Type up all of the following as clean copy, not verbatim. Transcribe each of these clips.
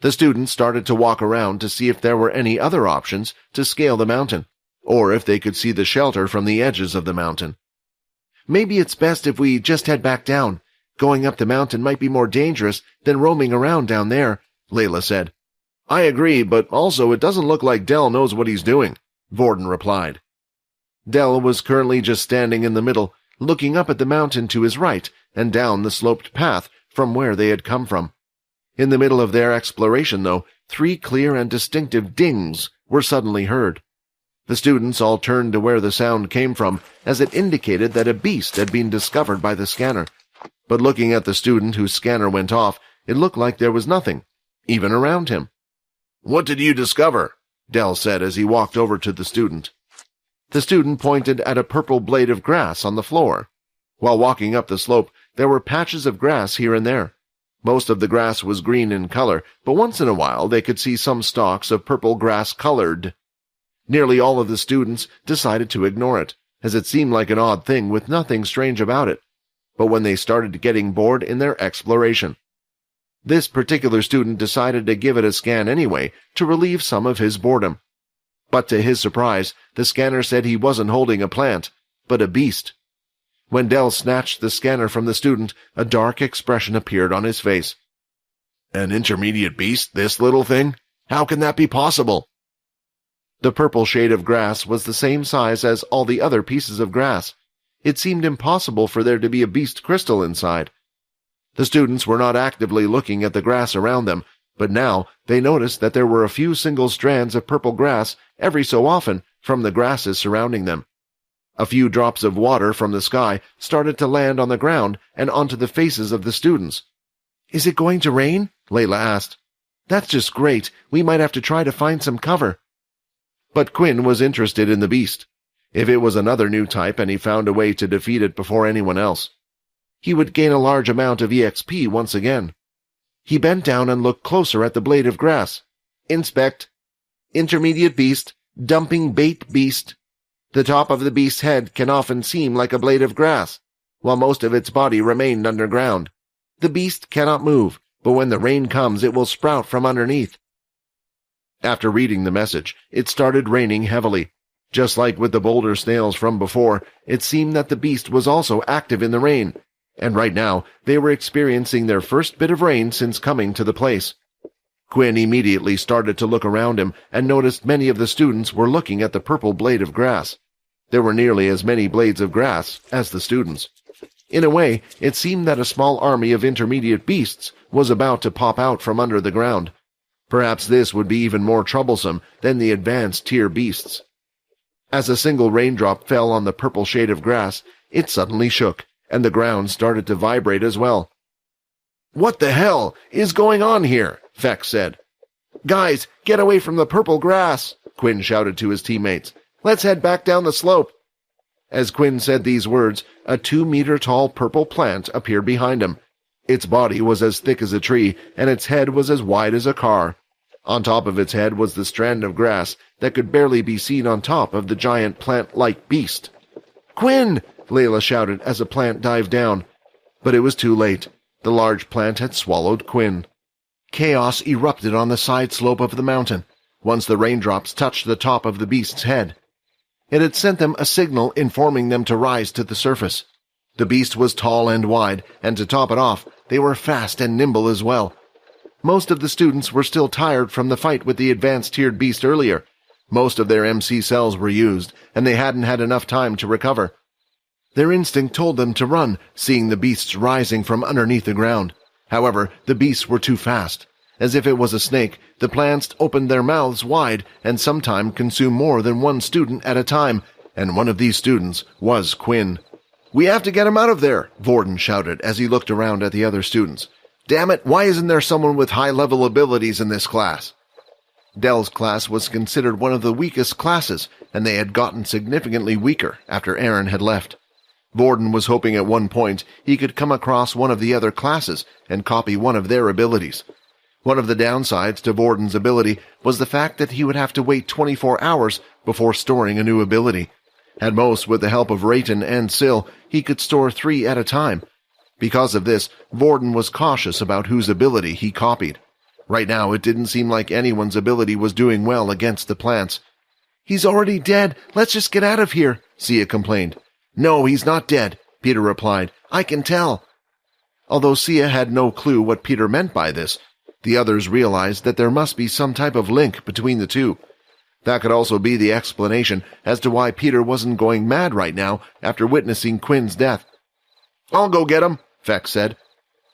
The students started to walk around to see if there were any other options to scale the mountain, or if they could see the shelter from the edges of the mountain. Maybe it's best if we just head back down. Going up the mountain might be more dangerous than roaming around down there, Layla said. I agree, but also it doesn't look like Dell knows what he's doing, Vorden replied. Dell was currently just standing in the middle, looking up at the mountain to his right and down the sloped path from where they had come from. In the middle of their exploration, though, 3 clear and distinctive dings were suddenly heard. The students all turned to where the sound came from, as it indicated that a beast had been discovered by the scanner. But looking at the student whose scanner went off, it looked like there was nothing, even around him. What did you discover? Dell said as he walked over to the student. The student pointed at a purple blade of grass on the floor. While walking up the slope, there were patches of grass here and there. Most of the grass was green in color, but once in a while they could see some stalks of purple grass colored. Nearly all of the students decided to ignore it, as it seemed like an odd thing with nothing strange about it. But when they started getting bored in their exploration, this particular student decided to give it a scan anyway to relieve some of his boredom. But to his surprise, the scanner said he wasn't holding a plant, but a beast. When Dell snatched the scanner from the student, a dark expression appeared on his face. An intermediate beast, this little thing? How can that be possible? The purple shade of grass was the same size as all the other pieces of grass. It seemed impossible for there to be a beast crystal inside. The students were not actively looking at the grass around them, but now they noticed that there were a few single strands of purple grass every so often from the grasses surrounding them. A few drops of water from the sky started to land on the ground and onto the faces of the students. Is it going to rain? Layla asked. That's just great. We might have to try to find some cover. But Quinn was interested in the beast. If it was another new type and he found a way to defeat it before anyone else, he would gain a large amount of EXP once again. He bent down and looked closer at the blade of grass. Inspect. Intermediate beast. Dumping bait beast. The top of the beast's head can often seem like a blade of grass, while most of its body remained underground. The beast cannot move, but when the rain comes it will sprout from underneath. After reading the message, it started raining heavily. Just like with the boulder snails from before, it seemed that the beast was also active in the rain, and right now they were experiencing their first bit of rain since coming to the place. Quinn immediately started to look around him and noticed many of the students were looking at the purple blade of grass. There were nearly as many blades of grass as the students. In a way, it seemed that a small army of intermediate beasts was about to pop out from under the ground. Perhaps this would be even more troublesome than the advanced tier beasts. As a single raindrop fell on the purple shade of grass, it suddenly shook, and the ground started to vibrate as well. What the hell is going on here? Fex said. Guys, get away from the purple grass, Quinn shouted to his teammates. Let's head back down the slope. As Quinn said these words, a 2-meter-tall purple plant appeared behind him. Its body was as thick as a tree, and its head was as wide as a car. On top of its head was the strand of grass that could barely be seen on top of the giant plant-like beast. Quinn! Layla shouted as a plant dived down. But it was too late. The large plant had swallowed Quinn. Chaos erupted on the side slope of the mountain, once the raindrops touched the top of the beast's head. It had sent them a signal informing them to rise to the surface. The beast was tall and wide, and to top it off, they were fast and nimble as well. Most of the students were still tired from the fight with the advanced tiered beast earlier. Most of their MC cells were used, and they hadn't had enough time to recover. Their instinct told them to run, seeing the beasts rising from underneath the ground. However, the beasts were too fast. As if it was a snake, the plants opened their mouths wide and sometimes consumed more than one student at a time, and one of these students was Quinn. We have to get him out of there, Vorden shouted as he looked around at the other students. Damn it, why isn't there someone with high-level abilities in this class? Dell's class was considered one of the weakest classes, and they had gotten significantly weaker after Aaron had left. Vorden was hoping at one point he could come across one of the other classes and copy one of their abilities. One of the downsides to Vorden's ability was the fact that he would have to wait 24 hours before storing a new ability. At most, with the help of Rayton and Syl, he could store 3 at a time. Because of this, Vorden was cautious about whose ability he copied. Right now, it didn't seem like anyone's ability was doing well against the plants. "He's already dead. Let's just get out of here," Sia complained. "No, he's not dead," Peter replied. "I can tell." Although Sia had no clue what Peter meant by this, the others realized that there must be some type of link between the two. That could also be the explanation as to why Peter wasn't going mad right now after witnessing Quinn's death. "I'll go get him," Fex said.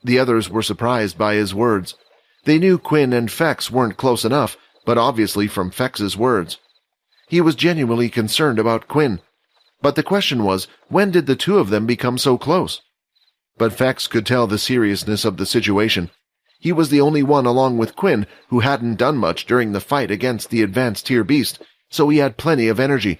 The others were surprised by his words. They knew Quinn and Fex weren't close enough, but obviously from Fex's words. He was genuinely concerned about Quinn. But the question was, when did the two of them become so close? But Fex could tell the seriousness of the situation. He was the only one along with Quinn who hadn't done much during the fight against the advanced tier beast, so he had plenty of energy.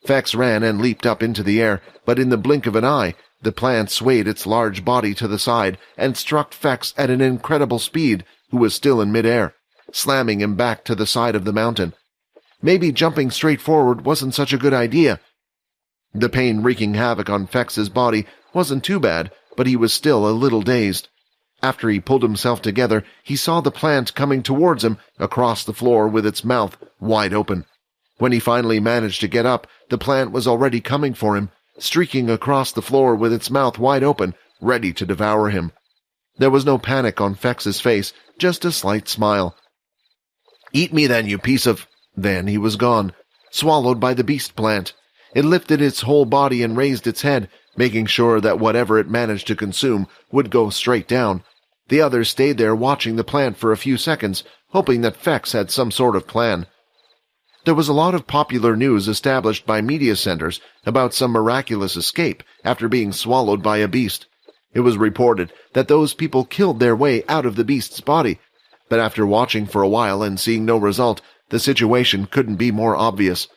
Fex ran and leaped up into the air, but in the blink of an eye, the plant swayed its large body to the side and struck Fex at an incredible speed, who was still in midair, slamming him back to the side of the mountain. Maybe jumping straight forward wasn't such a good idea. The pain wreaking havoc on Fex's body wasn't too bad, but he was still a little dazed. After he pulled himself together, he saw the plant coming towards him across the floor with its mouth wide open. When he finally managed to get up, the plant was already coming for him, streaking across the floor with its mouth wide open, ready to devour him. There was no panic on Fex's face, just a slight smile. "Eat me then, you piece of—" Then he was gone, swallowed by the beast plant. It lifted its whole body and raised its head, making sure that whatever it managed to consume would go straight down. The others stayed there watching the plant for a few seconds, hoping that Fex had some sort of plan. There was a lot of popular news established by media centers about some miraculous escape after being swallowed by a beast. It was reported that those people killed their way out of the beast's body, but after watching for a while and seeing no result, the situation couldn't be more obvious.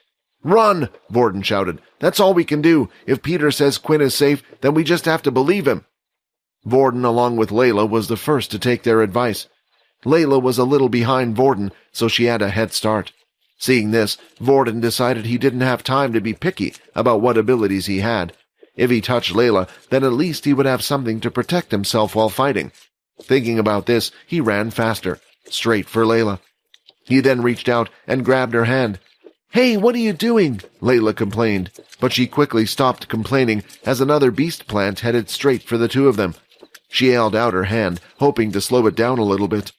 "Run!" Vorden shouted. "That's all we can do. If Peter says Quinn is safe, then we just have to believe him." Vorden, along with Layla, was the first to take their advice. Layla was a little behind Vorden, so she had a head start. Seeing this, Vorden decided he didn't have time to be picky about what abilities he had. If he touched Layla, then at least he would have something to protect himself while fighting. Thinking about this, he ran faster, straight for Layla. He then reached out and grabbed her hand. "Hey, what are you doing?" Layla complained, but she quickly stopped complaining as another beast plant headed straight for the two of them. She held out her hand, hoping to slow it down a little bit.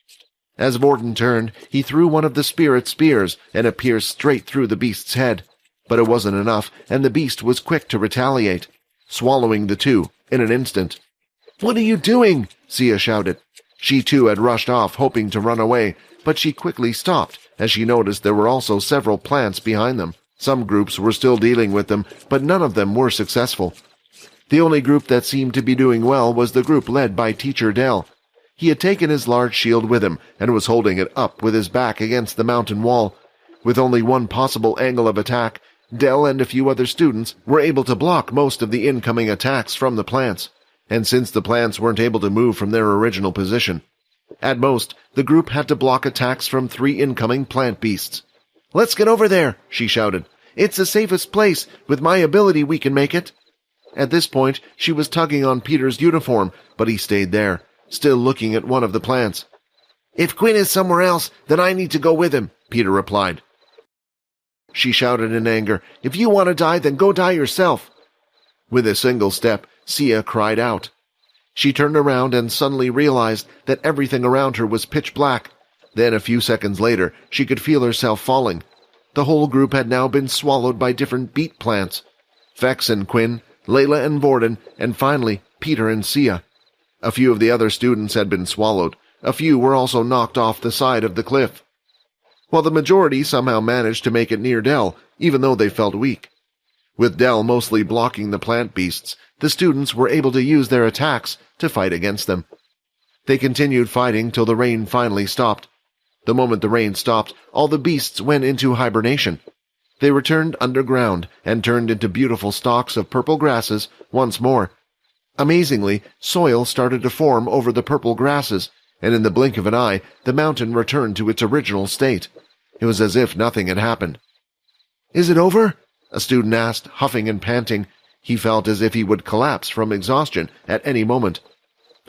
As Vorden turned, he threw one of the spirit spears, and it pierced straight through the beast's head. But it wasn't enough, and the beast was quick to retaliate, swallowing the two in an instant. "What are you doing?" Sia shouted. She too had rushed off, hoping to run away, but she quickly stopped as she noticed there were also several plants behind them. Some groups were still dealing with them, but none of them were successful. The only group that seemed to be doing well was the group led by Teacher Dell. He had taken his large shield with him and was holding it up with his back against the mountain wall. With only one possible angle of attack, Dell and a few other students were able to block most of the incoming attacks from the plants, and since the plants weren't able to move from their original position, at most, the group had to block attacks from 3 incoming plant beasts. "Let's get over there," she shouted. "It's the safest place. With my ability, we can make it." At this point, she was tugging on Peter's uniform, but he stayed there, still looking at one of the plants. "If Quinn is somewhere else, then I need to go with him," Peter replied. She shouted in anger, "If you want to die, then go die yourself." With a single step, Sia cried out. She turned around and suddenly realized that everything around her was pitch black. Then, a few seconds later, she could feel herself falling. The whole group had now been swallowed by different beet plants. Fex and Quinn, Layla and Vorden, and finally, Peter and Sia. A few of the other students had been swallowed. A few were also knocked off the side of the cliff, while the majority somehow managed to make it near Dell, even though they felt weak. With Dell mostly blocking the plant beasts, the students were able to use their attacks to fight against them. They continued fighting till the rain finally stopped. The moment the rain stopped, all the beasts went into hibernation. They returned underground and turned into beautiful stalks of purple grasses once more. Amazingly, soil started to form over the purple grasses, and in the blink of an eye, the mountain returned to its original state. It was as if nothing had happened. "Is it over?" a student asked, huffing and panting. He felt as if he would collapse from exhaustion at any moment.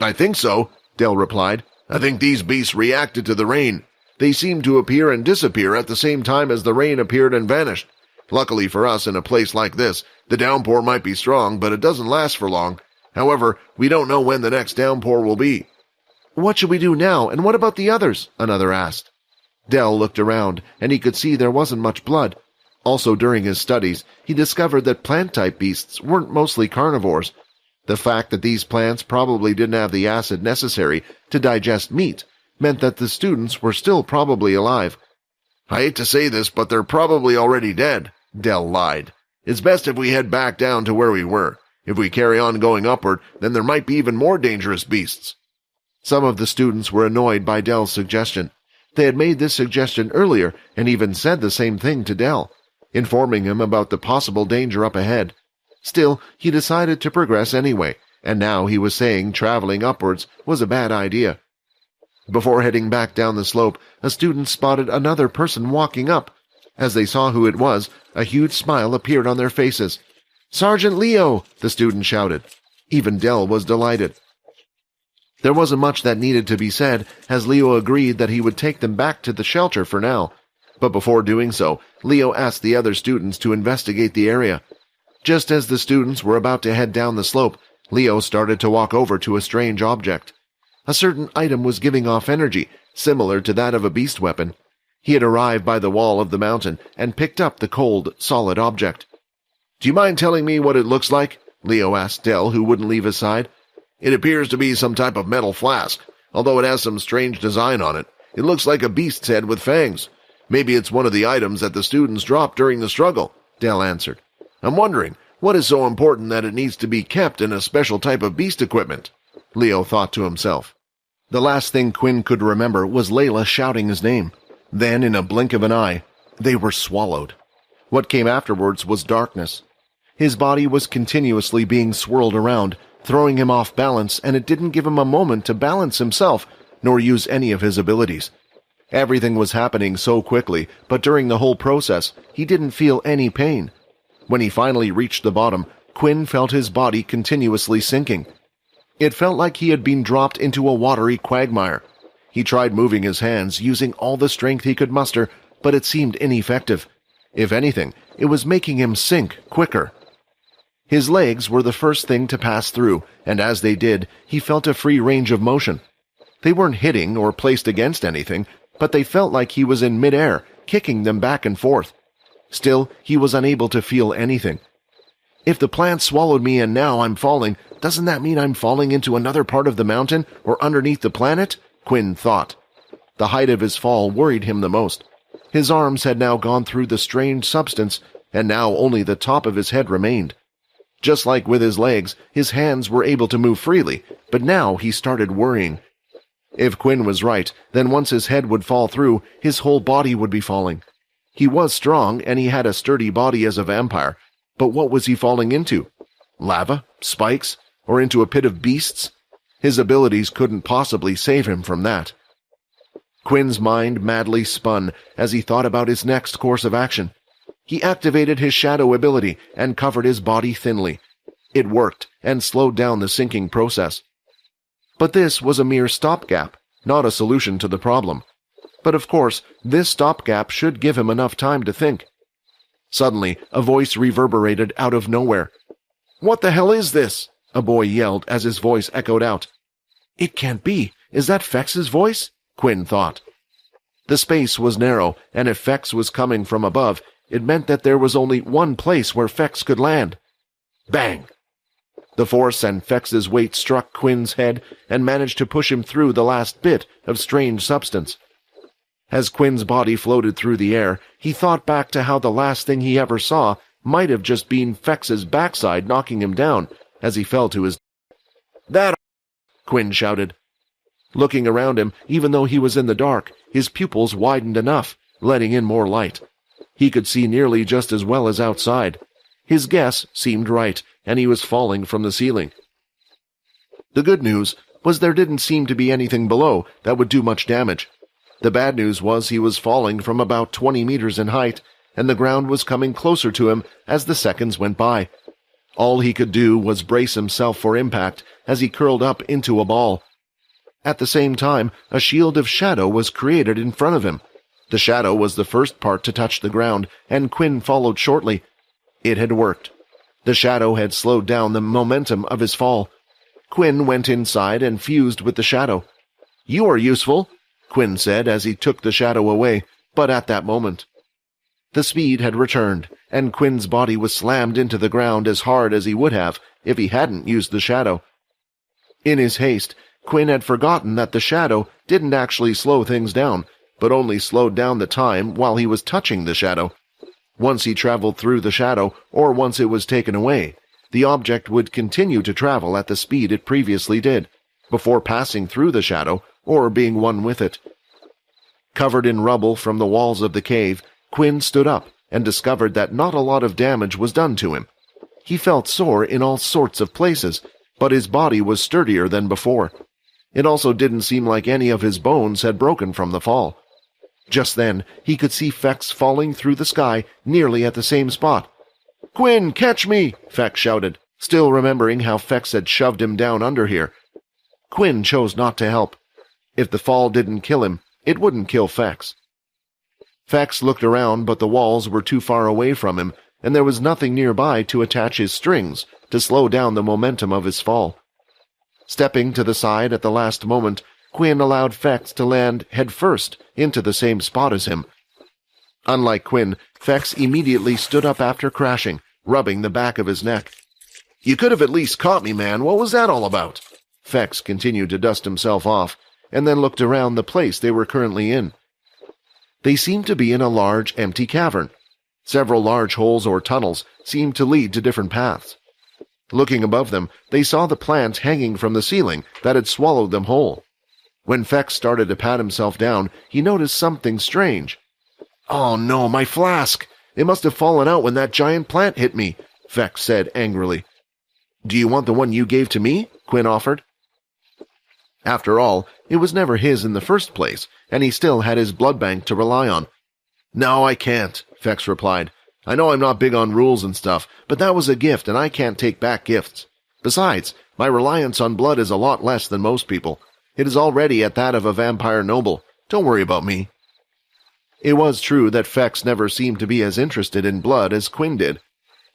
"I think so," Dell replied. I think these beasts reacted to the rain. They seemed to appear and disappear at the same time as the rain appeared and vanished. Luckily for us, in a place like this, the downpour might be strong, but it doesn't last for long. However, we don't know when the next downpour will be." "What should we do now, and what about the others?" another asked. Dell looked around, and he could see there wasn't much blood. Also, during his studies, he discovered that plant-type beasts weren't mostly carnivores. The fact that these plants probably didn't have the acid necessary to digest meat meant that the students were still probably alive. "I hate to say this, but they're probably already dead," Dell lied. "It's best if we head back down to where we were. If we carry on going upward, then there might be even more dangerous beasts." Some of the students were annoyed by Dell's suggestion. They had made this suggestion earlier and even said the same thing to Dell, informing him about the possible danger up ahead. Still, he decided to progress anyway, and now he was saying traveling upwards was a bad idea. Before heading back down the slope, a student spotted another person walking up. As they saw who it was, a huge smile appeared on their faces. "Sergeant Leo!" the student shouted. Even Dell was delighted. There wasn't much that needed to be said, as Leo agreed that he would take them back to the shelter for now. But before doing so, Leo asked the other students to investigate the area. Just as the students were about to head down the slope, Leo started to walk over to a strange object. A certain item was giving off energy, similar to that of a beast weapon. He had arrived by the wall of the mountain and picked up the cold, solid object. "Do you mind telling me what it looks like?" Leo asked Dell, who wouldn't leave his side. "It appears to be some type of metal flask, although it has some strange design on it. It looks like a beast's head with fangs. Maybe it's one of the items that the students dropped during the struggle," Dell answered. "I'm wondering, what is so important that it needs to be kept in a special type of beast equipment?" Leo thought to himself. The last thing Quinn could remember was Layla shouting his name. Then, in a blink of an eye, they were swallowed. What came afterwards was darkness. His body was continuously being swirled around, throwing him off balance, and it didn't give him a moment to balance himself, nor use any of his abilities. Everything was happening so quickly, but during the whole process, he didn't feel any pain. When he finally reached the bottom, Quinn felt his body continuously sinking. It felt like he had been dropped into a watery quagmire. He tried moving his hands, using all the strength he could muster, but it seemed ineffective. If anything, it was making him sink quicker. His legs were the first thing to pass through, and as they did, he felt a free range of motion. They weren't hitting or placed against anything, but they felt like he was in midair, kicking them back and forth. Still, he was unable to feel anything. If the plant swallowed me and now I'm falling, doesn't that mean I'm falling into another part of the mountain or underneath the planet? Quinn thought. The height of his fall worried him the most. His arms had now gone through the strange substance, and now only the top of his head remained. Just like with his legs, his hands were able to move freely, but now he started worrying. If Quinn was right, then once his head would fall through, his whole body would be falling. He was strong, and he had a sturdy body as a vampire, but what was he falling into? Lava? Spikes? Or into a pit of beasts? His abilities couldn't possibly save him from that. Quinn's mind madly spun as he thought about his next course of action. He activated his shadow ability and covered his body thinly. It worked and slowed down the sinking process. But this was a mere stopgap, not a solution to the problem. But of course, this stopgap should give him enough time to think. Suddenly, a voice reverberated out of nowhere. "What the hell is this?" a boy yelled as his voice echoed out. "It can't be. Is that Fex's voice?" Quinn thought. The space was narrow, and if Fex was coming from above, it meant that there was only one place where Fex could land. Bang! The force and Fex's weight struck Quinn's head and managed to push him through the last bit of strange substance. As Quinn's body floated through the air, he thought back to how the last thing he ever saw might have just been Fex's backside knocking him down as he fell to his... "That!" Quinn shouted. Looking around him, even though he was in the dark, his pupils widened enough, letting in more light. He could see nearly just as well as outside. His guess seemed right, and he was falling from the ceiling. The good news was there didn't seem to be anything below that would do much damage. The bad news was he was falling from about 20 meters in height, and the ground was coming closer to him as the seconds went by. All he could do was brace himself for impact as he curled up into a ball. At the same time, a shield of shadow was created in front of him. The shadow was the first part to touch the ground, and Quinn followed shortly. It had worked. The shadow had slowed down the momentum of his fall. Quinn went inside and fused with the shadow. "You are useful," Quinn said as he took the shadow away, but at that moment, the speed had returned, and Quinn's body was slammed into the ground as hard as he would have if he hadn't used the shadow. In his haste, Quinn had forgotten that the shadow didn't actually slow things down, but only slowed down the time while he was touching the shadow. Once he traveled through the shadow, or once it was taken away, the object would continue to travel at the speed it previously did, before passing through the shadow or being one with it. Covered in rubble from the walls of the cave, Quinn stood up and discovered that not a lot of damage was done to him. He felt sore in all sorts of places, but his body was sturdier than before. It also didn't seem like any of his bones had broken from the fall. Just then, he could see Fex falling through the sky nearly at the same spot. "Quinn, catch me!" Fex shouted, still remembering how Fex had shoved him down under here. Quinn chose not to help. If the fall didn't kill him, it wouldn't kill Fex. Fex looked around, but the walls were too far away from him, and there was nothing nearby to attach his strings to slow down the momentum of his fall. Stepping to the side at the last moment, Quinn allowed Fex to land headfirst into the same spot as him. Unlike Quinn, Fex immediately stood up after crashing, rubbing the back of his neck. "You could have at least caught me, man. What was that all about?" Fex continued to dust himself off, and then looked around the place they were currently in. They seemed to be in a large, empty cavern. Several large holes or tunnels seemed to lead to different paths. Looking above them, they saw the plant hanging from the ceiling that had swallowed them whole. When Fex started to pat himself down, he noticed something strange. "Oh no, my flask! It must have fallen out when that giant plant hit me," Fex said angrily. "Do you want the one you gave to me?" Quinn offered. After all, it was never his in the first place, and he still had his blood bank to rely on. "No, I can't," Fex replied. "I know I'm not big on rules and stuff, but that was a gift, and I can't take back gifts. Besides, my reliance on blood is a lot less than most people. It is already at that of a vampire noble. Don't worry about me." It was true that Fex never seemed to be as interested in blood as Quinn did.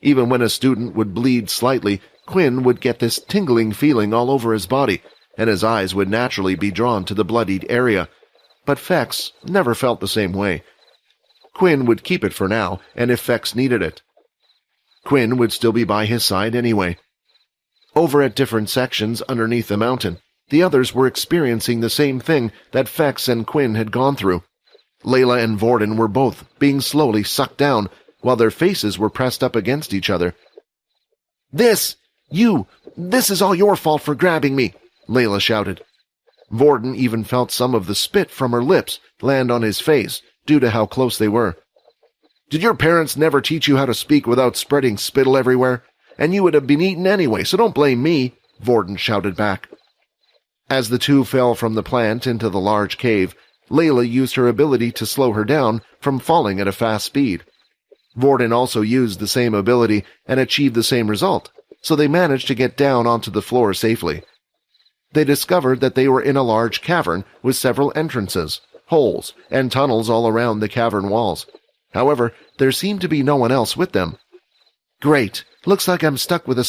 Even when a student would bleed slightly, Quinn would get this tingling feeling all over his body, and his eyes would naturally be drawn to the bloodied area. But Fex never felt the same way. Quinn would keep it for now, and if Fex needed it. Quinn would still be by his side anyway. Over at different sections underneath the mountain, the others were experiencing the same thing that Fex and Quinn had gone through. Layla and Vorden were both being slowly sucked down, while their faces were pressed up against each other. This is all your fault for grabbing me," Layla shouted. Vorden even felt some of the spit from her lips land on his face due to how close they were. "Did your parents never teach you how to speak without spreading spittle everywhere? And you would have been eaten anyway, so don't blame me," Vorden shouted back. As the two fell from the plant into the large cave, Layla used her ability to slow her down from falling at a fast speed. Vorden also used the same ability and achieved the same result, so they managed to get down onto the floor safely. They discovered that they were in a large cavern with several entrances, holes, and tunnels all around the cavern walls. However, there seemed to be no one else with them. "Great, looks like I'm stuck with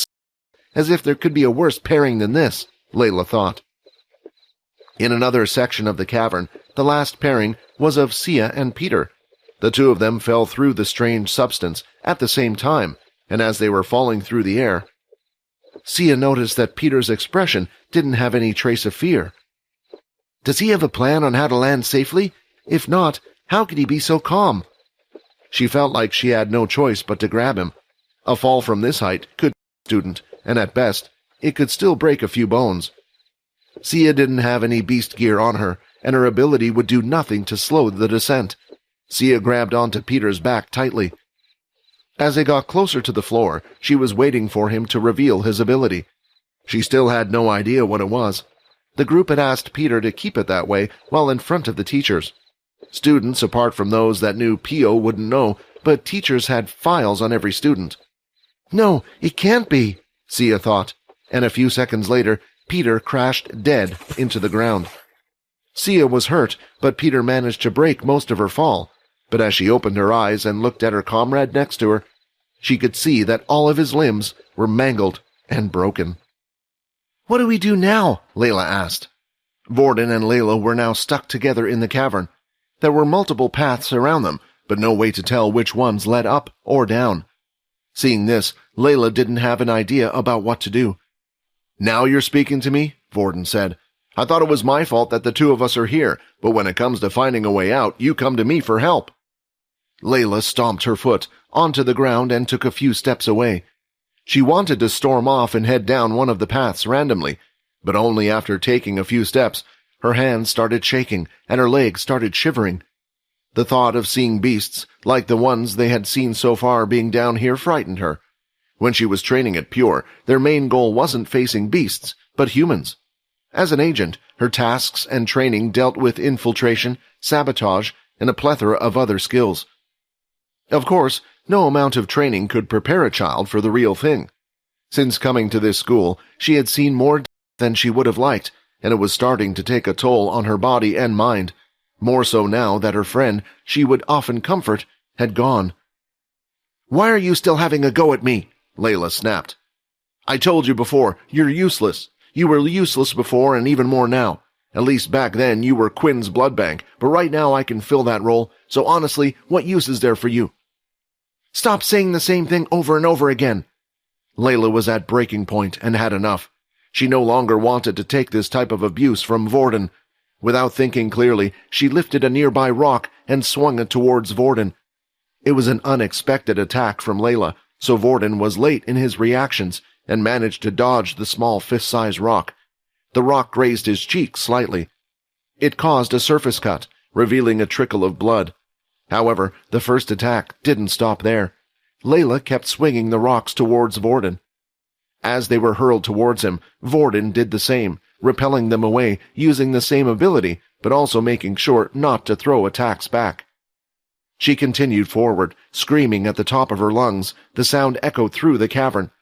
as if there could be a worse pairing than this," Layla thought. In another section of the cavern, the last pairing was of Sia and Peter. The two of them fell through the strange substance at the same time, and as they were falling through the air, Sia noticed that Peter's expression didn't have any trace of fear. Does he have a plan on how to land safely? If not, how could he be so calm? She felt like she had no choice but to grab him. A fall from this height could be a student, and at best, it could still break a few bones. Sia didn't have any beast gear on her, and her ability would do nothing to slow the descent. Sia grabbed onto Peter's back tightly. As they got closer to the floor, she was waiting for him to reveal his ability. She still had no idea what it was. The group had asked Peter to keep it that way while in front of the teachers. Students, apart from those that knew Pio, wouldn't know, but teachers had files on every student. No, it can't be, Sia thought, and a few seconds later, Peter crashed dead into the ground. Sia was hurt, but Peter managed to break most of her fall. But as she opened her eyes and looked at her comrade next to her, she could see that all of his limbs were mangled and broken. "What do we do now?" Layla asked. Vorden and Layla were now stuck together in the cavern. There were multiple paths around them, but no way to tell which ones led up or down. Seeing this, Layla didn't have an idea about what to do. "Now you're speaking to me?" Vorden said. "I thought it was my fault that the two of us are here, but when it comes to finding a way out, you come to me for help." Layla stomped her foot onto the ground and took a few steps away. She wanted to storm off and head down one of the paths randomly, but only after taking a few steps, her hands started shaking and her legs started shivering. The thought of seeing beasts, like the ones they had seen so far being down here, frightened her. When she was training at Pure, their main goal wasn't facing beasts, but humans. As an agent, her tasks and training dealt with infiltration, sabotage, and a plethora of other skills. Of course, no amount of training could prepare a child for the real thing. Since coming to this school, she had seen more than she would have liked, and it was starting to take a toll on her body and mind, more so now that her friend she would often comfort had gone. "Why are you still having a go at me?" Layla snapped. "I told you before, you're useless. You were useless before and even more now. At least back then you were Quinn's blood bank, but right now I can fill that role, so honestly, what use is there for you?" "Stop saying the same thing over and over again." Layla was at breaking point and had enough. She no longer wanted to take this type of abuse from Vorden. Without thinking clearly, she lifted a nearby rock and swung it towards Vorden. It was an unexpected attack from Layla, so Vorden was late in his reactions and managed to dodge the small fist-sized rock. The rock grazed his cheek slightly. It caused a surface cut, revealing a trickle of blood. However, the first attack didn't stop there. Layla kept swinging the rocks towards Vorden. As they were hurled towards him, Vorden did the same, repelling them away using the same ability, but also making sure not to throw attacks back. She continued forward, screaming at the top of her lungs. The sound echoed through the cavern.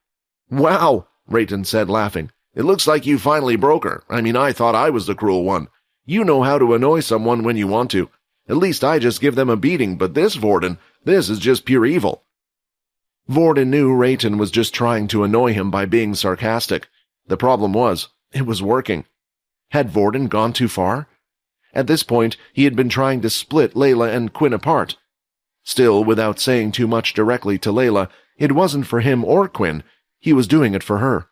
"Wow," Rayton said, laughing. "It looks like you finally broke her. I thought I was the cruel one. You know how to annoy someone when you want to. At least I just give them a beating, but this Vorden, this is just pure evil." Vorden knew Rayton was just trying to annoy him by being sarcastic. The problem was, it was working. Had Vorden gone too far? At this point, he had been trying to split Layla and Quinn apart. Still, without saying too much directly to Layla, it wasn't for him or Quinn. He was doing it for her.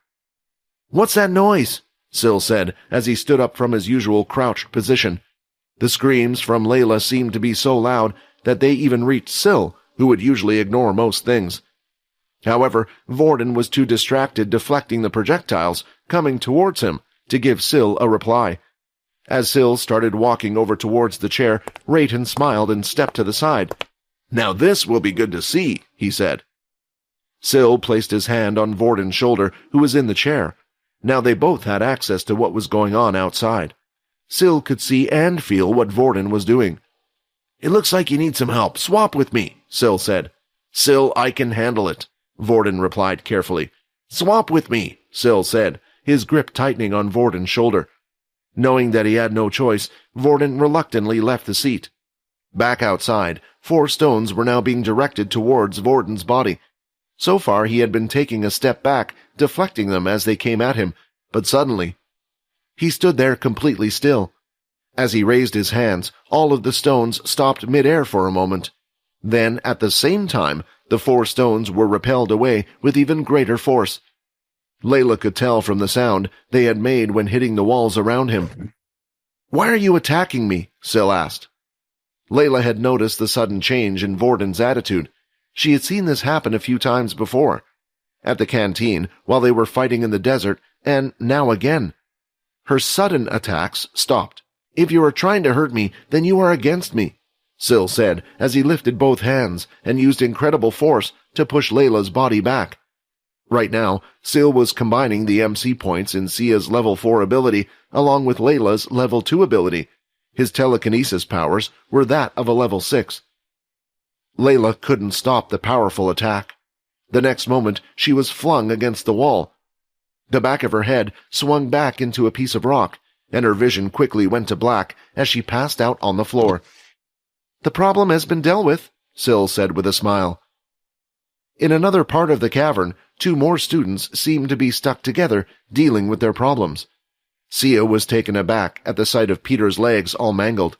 "What's that noise?" Syl said as he stood up from his usual crouched position. The screams from Layla seemed to be so loud that they even reached Syl, who would usually ignore most things. However, Vorden was too distracted deflecting the projectiles coming towards him to give Syl a reply. As Syl started walking over towards the chair, Rayton smiled and stepped to the side. "Now this will be good to see," he said. Syl placed his hand on Vorden's shoulder, who was in the chair. Now they both had access to what was going on outside. Syl could see and feel what Vorden was doing. "It looks like you need some help. Swap with me," Syl said. "Syl, I can handle it," Vorden replied carefully. "Swap with me," Syl said, his grip tightening on Vorden's shoulder. Knowing that he had no choice, Vorden reluctantly left the seat. Back outside, 4 stones were now being directed towards Vorden's body. So far he had been taking a step back, deflecting them as they came at him, but suddenly he stood there completely still. As he raised his hands, all of the stones stopped mid-air for a moment. Then, at the same time, the 4 stones were repelled away with even greater force. Layla could tell from the sound they had made when hitting the walls around him. "Why are you attacking me?" Syl asked. Layla had noticed the sudden change in Vorden's attitude. She had seen this happen a few times before. At the canteen, while they were fighting in the desert, and now again. Her sudden attacks stopped. "If you are trying to hurt me, then you are against me," Syl said as he lifted both hands and used incredible force to push Layla's body back. Right now, Syl was combining the MC points in Sia's level 4 ability along with Layla's level 2 ability. His telekinesis powers were that of a level 6. Layla couldn't stop the powerful attack. The next moment, she was flung against the wall. The back of her head swung back into a piece of rock. and her vision quickly went to black as she passed out on the floor. "The problem has been dealt with," Syl said with a smile. In another part of the cavern, 2 more students seemed to be stuck together, dealing with their problems. Sia was taken aback at the sight of Peter's legs all mangled.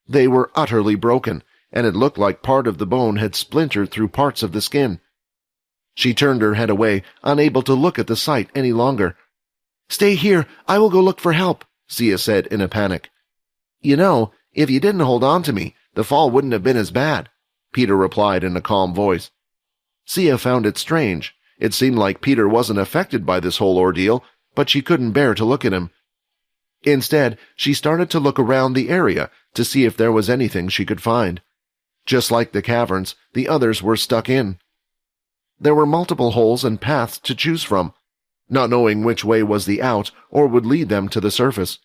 They were utterly broken, and it looked like part of the bone had splintered through parts of the skin. She turned her head away, unable to look at the sight any longer. "Stay here, I will go look for help," Sia said in a panic. "You know, if you didn't hold on to me, the fall wouldn't have been as bad," Peter replied in a calm voice. Sia found it strange. It seemed like Peter wasn't affected by this whole ordeal, but she couldn't bear to look at him. Instead, she started to look around the area to see if there was anything she could find. Just like the caverns, the others were stuck in. There were multiple holes and paths to choose from, not knowing which way was the out or would lead them to the surface.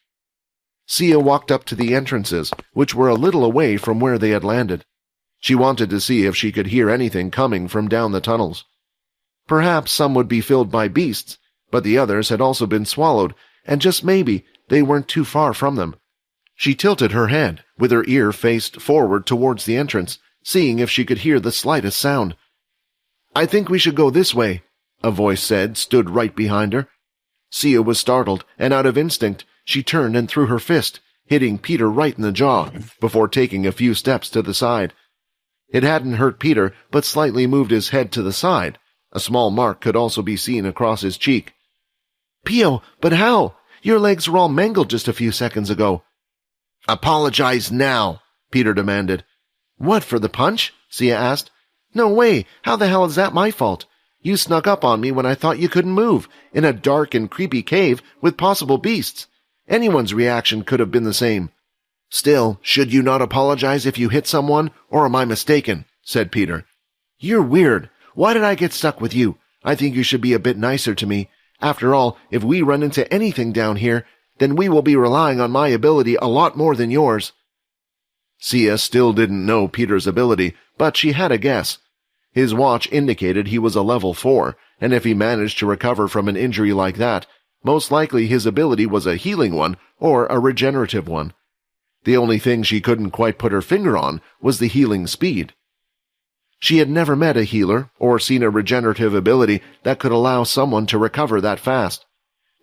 Sia walked up to the entrances, which were a little away from where they had landed. She wanted to see if she could hear anything coming from down the tunnels. Perhaps some would be filled by beasts, but the others had also been swallowed, and just maybe they weren't too far from them. She tilted her head, with her ear faced forward towards the entrance, seeing if she could hear the slightest sound. "I think we should go this way," a voice said, stood right behind her. Sia was startled, and out of instinct, she turned and threw her fist, hitting Peter right in the jaw, before taking a few steps to the side. It hadn't hurt Peter, but slightly moved his head to the side. A small mark could also be seen across his cheek. "Pio, but how? Your legs were all mangled just a few seconds ago." "Apologize now," Peter demanded. "What, for the punch?" Sia asked. "No way! How the hell is that my fault? You snuck up on me when I thought you couldn't move, in a dark and creepy cave with possible beasts. Anyone's reaction could have been the same." "Still, should you not apologize if you hit someone, or am I mistaken?" said Peter. "You're weird. Why did I get stuck with you? I think you should be a bit nicer to me. After all, if we run into anything down here, then we will be relying on my ability a lot more than yours." Sia still didn't know Peter's ability, but she had a guess. His watch indicated he was a level 4, and if he managed to recover from an injury like that, most likely his ability was a healing one or a regenerative one. The only thing she couldn't quite put her finger on was the healing speed. She had never met a healer or seen a regenerative ability that could allow someone to recover that fast.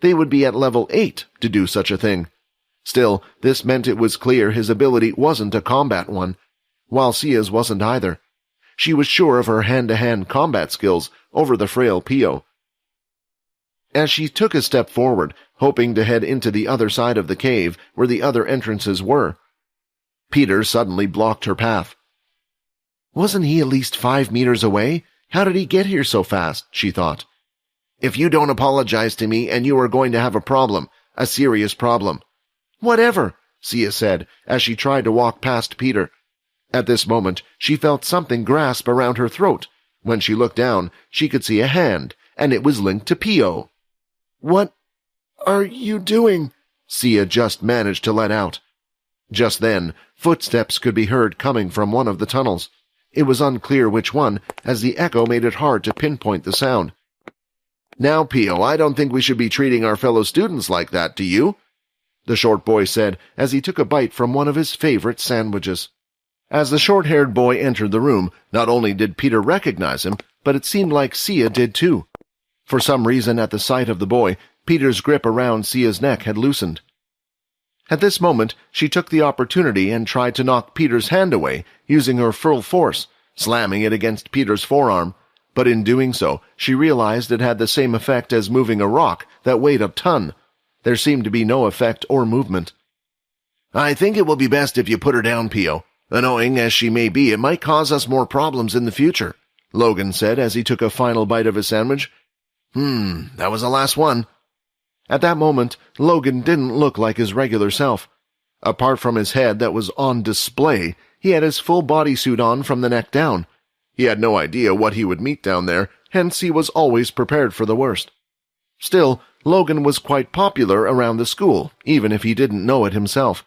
They would be at level 8 to do such a thing. Still, this meant it was clear his ability wasn't a combat one, while Sia's wasn't either. She was sure of her hand-to-hand combat skills over the frail Pio. As she took a step forward, hoping to head into the other side of the cave where the other entrances were, Peter suddenly blocked her path. Wasn't he at least 5 meters away? How did he get here so fast? She thought. "If you don't apologize to me, and you are going to have a problem, a serious problem." "Whatever," Sia said, as she tried to walk past Peter. At this moment, she felt something grasp around her throat. When she looked down, she could see a hand, and it was linked to Pio. "What are you doing?" Sia just managed to let out. Just then, footsteps could be heard coming from one of the tunnels. It was unclear which one, as the echo made it hard to pinpoint the sound. "Now, Pio, I don't think we should be treating our fellow students like that, do you?" the short boy said as he took a bite from one of his favorite sandwiches. As the short-haired boy entered the room, not only did Peter recognize him, but it seemed like Sia did too. For some reason, at the sight of the boy, Peter's grip around Sia's neck had loosened. At this moment, she took the opportunity and tried to knock Peter's hand away, using her full force, slamming it against Peter's forearm. But in doing so, she realized it had the same effect as moving a rock that weighed a ton. There seemed to be no effect or movement. "I think it will be best if you put her down, Pio. Annoying as she may be, it might cause us more problems in the future," Logan said as he took a final bite of his sandwich. That was the last one." At that moment, Logan didn't look like his regular self. Apart from his head that was on display, he had his full bodysuit on from the neck down. He had no idea what he would meet down there, hence he was always prepared for the worst. Still, Logan was quite popular around the school, even if he didn't know it himself.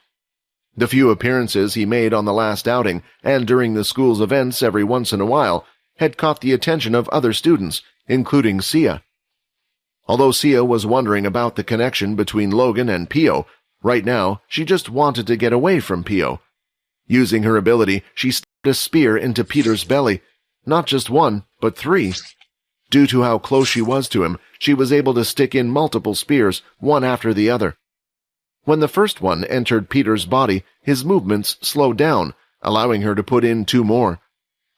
The few appearances he made on the last outing, and during the school's events every once in a while, had caught the attention of other students, including Sia. Although Sia was wondering about the connection between Logan and Pio, Right now, she just wanted to get away from Pio. Using her ability, she stabbed a spear into Peter's belly. Not just one, but 3. Due to how close she was to him, she was able to stick in multiple spears, one after the other. When the first one entered Peter's body, his movements slowed down, allowing her to put in 2 more.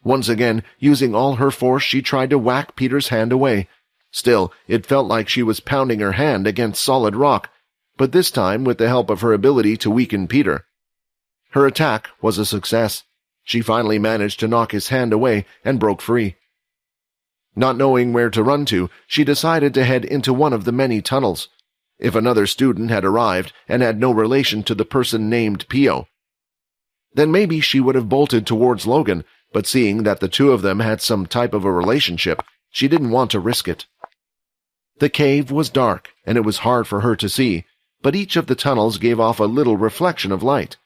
Once again, using all her force, she tried to whack Peter's hand away. Still, it felt like she was pounding her hand against solid rock, but this time with the help of her ability to weaken Peter. Her attack was a success. She finally managed to knock his hand away and broke free. Not knowing where to run to, she decided to head into one of the many tunnels. If another student had arrived and had no relation to the person named Pio, then maybe she would have bolted towards Logan, but seeing that the 2 of them had some type of a relationship, she didn't want to risk it. The cave was dark, and it was hard for her to see, but each of the tunnels gave off a little reflection of light.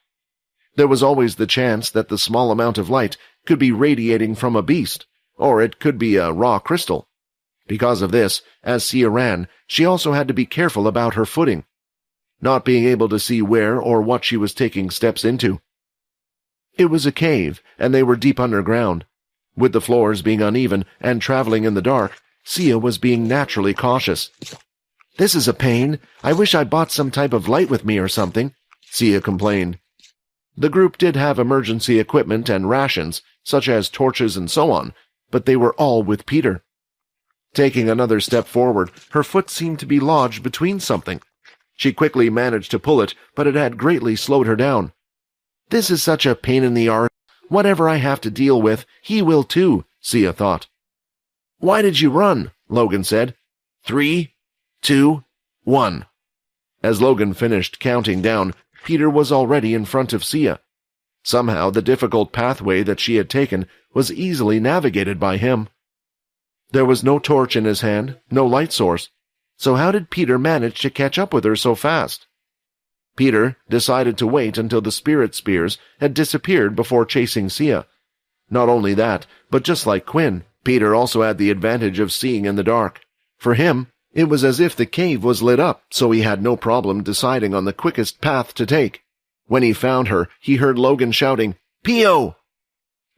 There was always the chance that the small amount of light could be radiating from a beast, or it could be a raw crystal. Because of this, as Sia ran, she also had to be careful about her footing, not being able to see where or what she was taking steps into. It was a cave, and they were deep underground. With the floors being uneven and traveling in the dark, Sia was being naturally cautious. "This is a pain. I wish I bought some type of light with me or something," Sia complained. The group did have emergency equipment and rations, such as torches and so on, but they were all with Peter. Taking another step forward, her foot seemed to be lodged between something. She quickly managed to pull it, but it had greatly slowed her down. "This is such a pain in the arse. Whatever I have to deal with, he will too," Sia thought. "Why did you run?" Logan said. 3, 2, 1. As Logan finished counting down, Peter was already in front of Sia. Somehow the difficult pathway that she had taken was easily navigated by him. There was no torch in his hand, no light source. So how did Peter manage to catch up with her so fast? Peter decided to wait until the spirit spears had disappeared before chasing Sia. Not only that, but just like Quinn, Peter also had the advantage of seeing in the dark. For him, it was as if the cave was lit up, so he had no problem deciding on the quickest path to take. When he found her, he heard Logan shouting, "Pio!"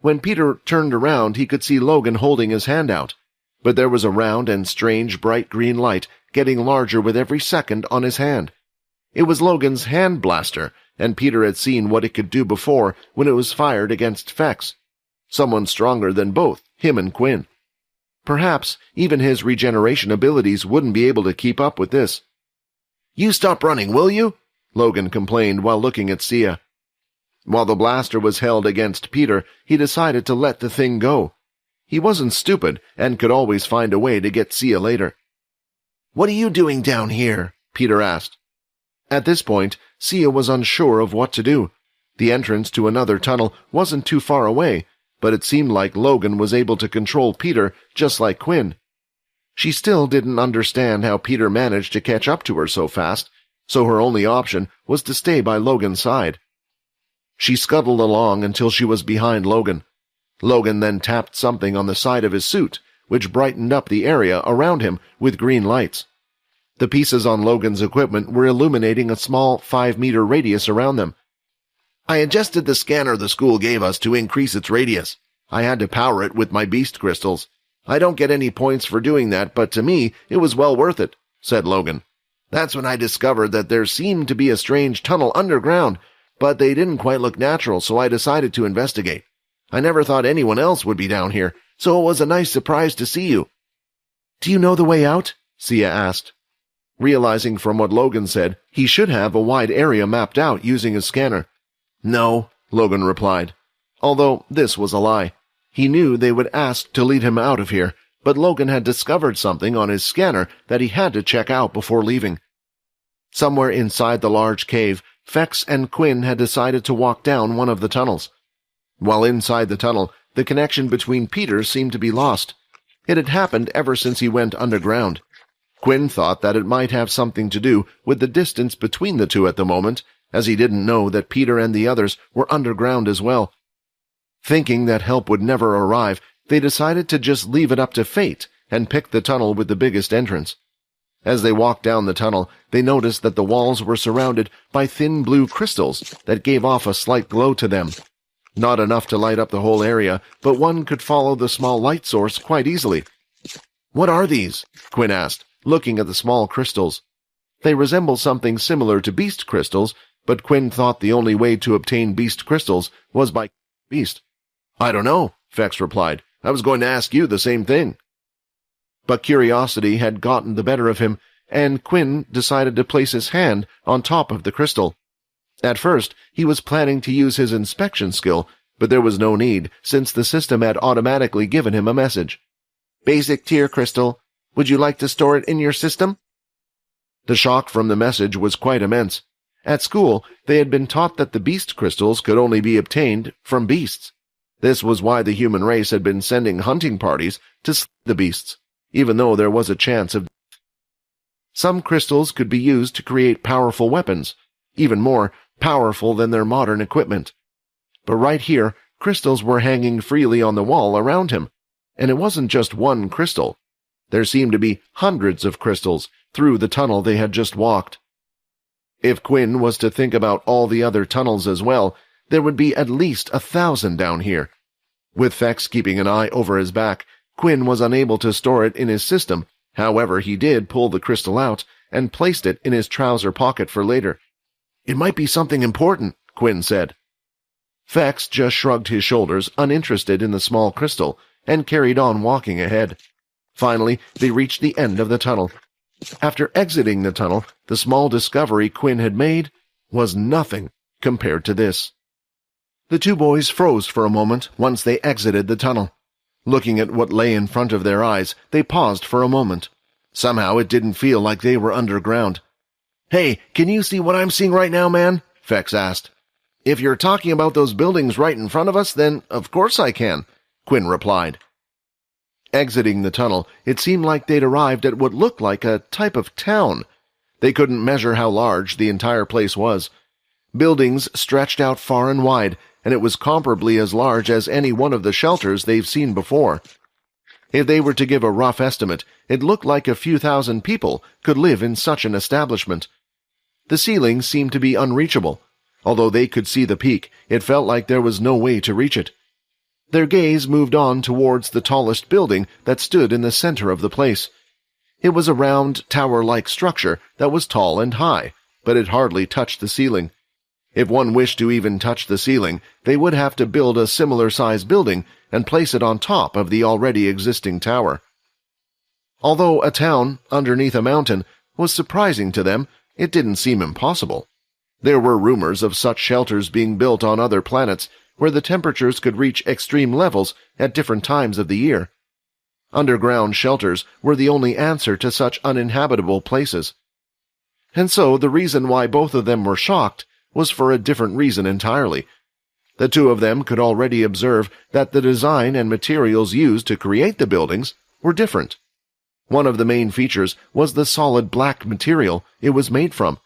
When Peter turned around, he could see Logan holding his hand out, but there was a round and strange bright green light getting larger with every second on his hand. It was Logan's hand blaster, and Peter had seen what it could do before when it was fired against Fex. Someone stronger than both, him and Quinn. Perhaps even his regeneration abilities wouldn't be able to keep up with this. "You stop running, will you?" Logan complained while looking at Sia. While the blaster was held against Peter, he decided to let the thing go. He wasn't stupid and could always find a way to get Sia later. "What are you doing down here?" Peter asked. At this point, Sia was unsure of what to do. The entrance to another tunnel wasn't too far away, but it seemed like Logan was able to control Peter just like Quinn. She still didn't understand how Peter managed to catch up to her so fast, so her only option was to stay by Logan's side. She scuttled along until she was behind Logan. Logan then tapped something on the side of his suit, which brightened up the area around him with green lights. The pieces on Logan's equipment were illuminating a small 5-meter radius around them. "I adjusted the scanner the school gave us to increase its radius. I had to power it with my beast crystals. I don't get any points for doing that, but to me, it was well worth it," said Logan. "That's when I discovered that there seemed to be a strange tunnel underground, but they didn't quite look natural, so I decided to investigate. I never thought anyone else would be down here, so it was a nice surprise to see you." "Do you know the way out?" Sia asked. Realizing from what Logan said, he should have a wide area mapped out using his scanner. "No," Logan replied. Although this was a lie. He knew they would ask to lead him out of here, but Logan had discovered something on his scanner that he had to check out before leaving. Somewhere inside the large cave, Fex and Quinn had decided to walk down one of the tunnels. While inside the tunnel, the connection between Peter seemed to be lost. It had happened ever since he went underground. Quinn thought that it might have something to do with the distance between the two at the moment, as he didn't know that Peter and the others were underground as well. Thinking that help would never arrive, they decided to just leave it up to fate and pick the tunnel with the biggest entrance. As they walked down the tunnel, they noticed that the walls were surrounded by thin blue crystals that gave off a slight glow to them. Not enough to light up the whole area, but one could follow the small light source quite easily. "What are these?" Quinn asked, looking at the small crystals. They resemble something similar to beast crystals, but Quinn thought the only way to obtain beast crystals was by beast. "I don't know," Fex replied. "I was going to ask you the same thing." But curiosity had gotten the better of him, and Quinn decided to place his hand on top of the crystal. At first, he was planning to use his inspection skill, but there was no need, since the system had automatically given him a message. "Basic tier crystal. Would you like to store it in your system?" The shock from the message was quite immense. At school, they had been taught that the beast crystals could only be obtained from beasts. This was why the human race had been sending hunting parties to slay the beasts, even though there was a chance of death. Some crystals could be used to create powerful weapons, even more powerful than their modern equipment. But right here, crystals were hanging freely on the wall around him, and it wasn't just one crystal. There seemed to be hundreds of crystals through the tunnel they had just walked. If Quinn was to think about all the other tunnels as well, there would be at least 1,000 down here. With Fex keeping an eye over his back, Quinn was unable to store it in his system. However, he did pull the crystal out and placed it in his trouser pocket for later. "It might be something important," Quinn said. Fex just shrugged his shoulders, uninterested in the small crystal, and carried on walking ahead. Finally, they reached the end of the tunnel. After exiting the tunnel, the small discovery Quinn had made was nothing compared to this. The two boys froze for a moment once they exited the tunnel. Looking at what lay in front of their eyes, they paused for a moment. Somehow it didn't feel like they were underground. "Hey, can you see what I'm seeing right now, man?" Fex asked. "If you're talking about those buildings right in front of us, then of course I can," Quinn replied. Exiting the tunnel, it seemed like they'd arrived at what looked like a type of town. They couldn't measure how large the entire place was. Buildings stretched out far and wide, and it was comparably as large as any one of the shelters they've seen before. If they were to give a rough estimate, it looked like a few thousand people could live in such an establishment. The ceiling seemed to be unreachable. Although they could see the peak, it felt like there was no way to reach it. Their gaze moved on towards the tallest building that stood in the center of the place. It was a round, tower-like structure that was tall and high, but it hardly touched the ceiling. If one wished to even touch the ceiling, they would have to build a similar-sized building and place it on top of the already existing tower. Although a town underneath a mountain was surprising to them, it didn't seem impossible. There were rumors of such shelters being built on other planets where the temperatures could reach extreme levels at different times of the year. Underground shelters were the only answer to such uninhabitable places. And so the reason why both of them were shocked was for a different reason entirely. The two of them could already observe that the design and materials used to create the buildings were different. One of the main features was the solid black material it was made from.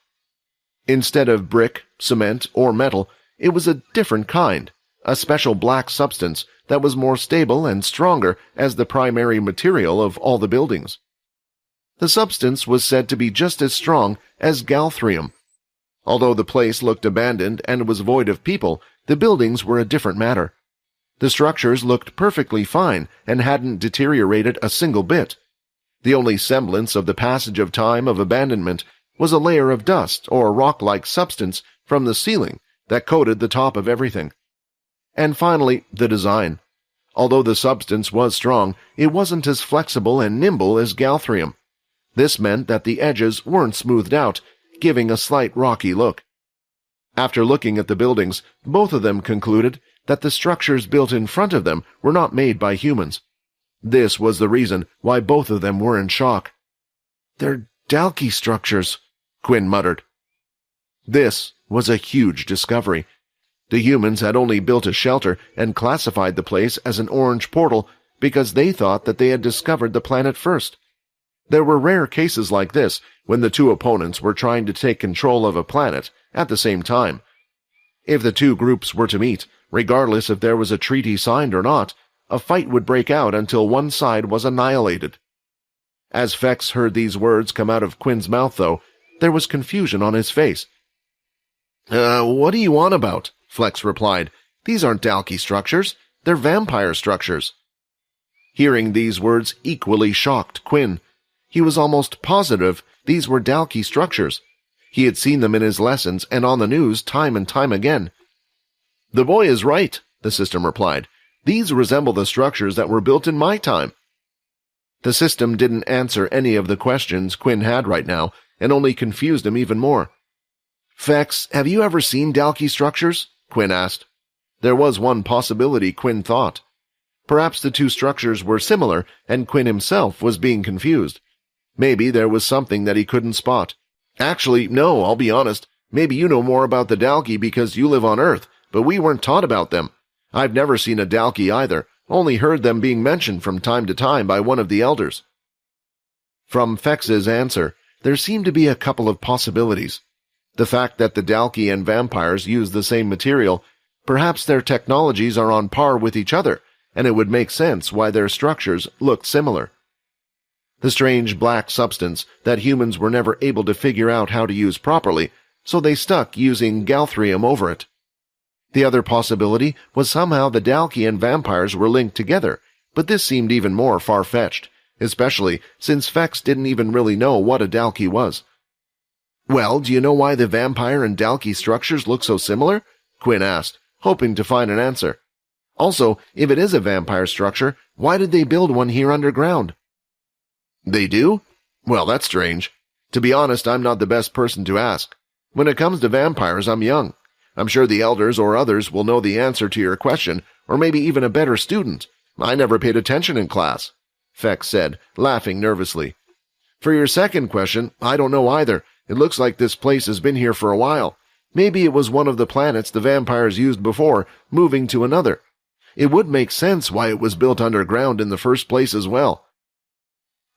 Instead of brick, cement, or metal, it was a different kind, a special black substance that was more stable and stronger as the primary material of all the buildings. The substance was said to be just as strong as galthrium. Although the place looked abandoned and was void of people, the buildings were a different matter. The structures looked perfectly fine and hadn't deteriorated a single bit. The only semblance of the passage of time of abandonment was a layer of dust or rock-like substance from the ceiling that coated the top of everything. And finally, the design. Although the substance was strong, it wasn't as flexible and nimble as galthrium. This meant that the edges weren't smoothed out, giving a slight rocky look. After looking at the buildings, both of them concluded that the structures built in front of them were not made by humans. This was the reason why both of them were in shock. "They're Dalki structures," Quinn muttered. This was a huge discovery. The humans had only built a shelter and classified the place as an orange portal because they thought that they had discovered the planet first. There were rare cases like this when the two opponents were trying to take control of a planet at the same time. If the two groups were to meet, regardless if there was a treaty signed or not, a fight would break out until one side was annihilated. As Fex heard these words come out of Quinn's mouth, though, there was confusion on his face. What are you on about?" Fex replied. "These aren't Dalkey structures. They're vampire structures." Hearing these words equally shocked Quinn. He was almost positive these were Dalkey structures. He had seen them in his lessons and on the news time and time again. "The boy is right," the system replied. "These resemble the structures that were built in my time." The system didn't answer any of the questions Quinn had right now, and only confused him even more. "Fex, have you ever seen Dalkey structures?" Quinn asked. There was one possibility, Quinn thought. Perhaps the two structures were similar, and Quinn himself was being confused. Maybe there was something that he couldn't spot. "Actually, no, I'll be honest. Maybe you know more about the Dalkey because you live on Earth, but we weren't taught about them. I've never seen a Dalkey either, only heard them being mentioned from time to time by one of the elders." From Fex's answer, there seemed to be a couple of possibilities. The fact that the Dalkey and vampires use the same material, perhaps their technologies are on par with each other, and it would make sense why their structures looked similar. The strange black substance that humans were never able to figure out how to use properly, so they stuck using galthrium over it. The other possibility was somehow the Dalkey and vampires were linked together, but this seemed even more far-fetched, especially since Fex didn't even really know what a Dalkey was. "Well, do you know why the vampire and Dalkey structures look so similar?" Quinn asked, hoping to find an answer. "Also, if it is a vampire structure, why did they build one here underground?" "They do? Well, that's strange. To be honest, I'm not the best person to ask. When it comes to vampires, I'm young. I'm sure the elders or others will know the answer to your question, or maybe even a better student. I never paid attention in class," Fex said, laughing nervously. "For your second question, I don't know either. It looks like this place has been here for a while. Maybe it was one of the planets the vampires used before, moving to another. It would make sense why it was built underground in the first place as well."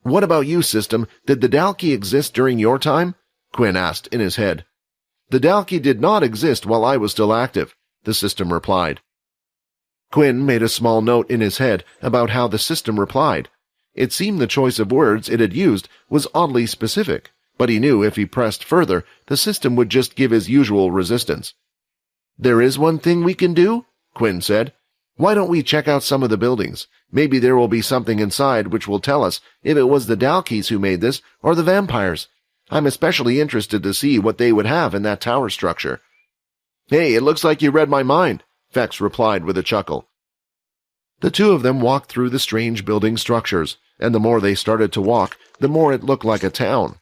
"What about you, system? Did the Dalkey exist during your time?" Quinn asked in his head. "The Dalkey did not exist while I was still active," the system replied. Quinn made a small note in his head about how the system replied. It seemed the choice of words it had used was oddly specific, but he knew if he pressed further, the system would just give his usual resistance. "There is one thing we can do," Quinn said. "Why don't we check out some of the buildings? Maybe there will be something inside which will tell us if it was the Dalkeys who made this or the vampires. I'm especially interested to see what they would have in that tower structure." "Hey, it looks like you read my mind," Fex replied with a chuckle. The two of them walked through the strange building structures, and the more they started to walk, the more it looked like a town.